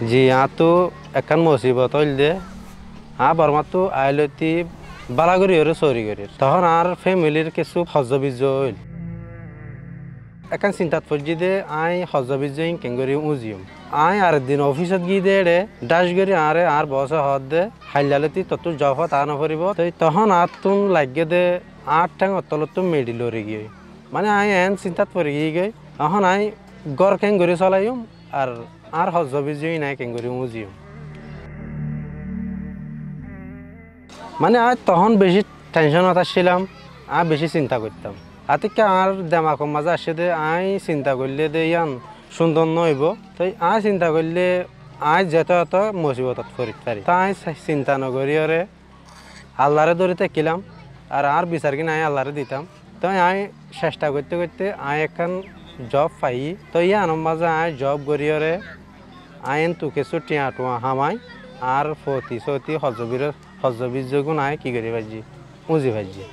G তো একখান মুসিবত হইল দে বর্মা তো আইলতি বালাগুড়ি হরে চৌরি করি তখন আর ফ্যামিলির কিছু হজ বীজ হইল একখান চিন্তাত পড়ছি দে হজ বীজ কেঙ্গরি উজিম আর দিন অফিসত গিয়ে দে ডাস করি আর বস হদ দে হাইলালতি তত জফত নপরিব তখন তুন লাগে দে ঠ্যাং অতলত মেডিল হরে গিয়ে মানে এন চিন্তাত পড়ে গিয়ে এখন গড় কেঙ্গরি চলাইম আর হজ বীজ নাই কেঙ্গরি উজিম মানে তখন বেশি টেনশনত আসছিলাম বেশি চিন্তা করতাম আতিকে আর দেমাকর মাঝে আসে দে চিন্তা করলে দে ইয়ান সুন্দর নহব তো চিন্তা করলে যেত এত মুসিবতত ফরিত পারি তাই চিন্তা নকরি ওরে আল্লাহরে ধরে থাকিলাম আর বিচার কিনা আল্লাহরে দিতাম তো চেষ্টা করতে করতে এখন জব পাই তো ইয়ানোর মাঝে জব করি ওরে এন তো কিছু টিয়া টুয়া হামাই আর ফতি হজ বীজ যখন কি করি ভাজি উজি ভাজি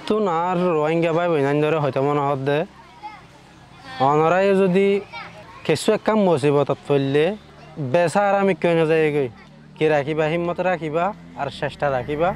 তো আর রোহিঙ্গা ভাই বইনান ধরে হয়তো মনে হত দে অনরাই যদি কিছু একটা মুসিবতত পড়লে বেচা আর আমি কেন যাই গই কি রাখিবা হিম্মত রাখিবা আর চেষ্টা রাখিবা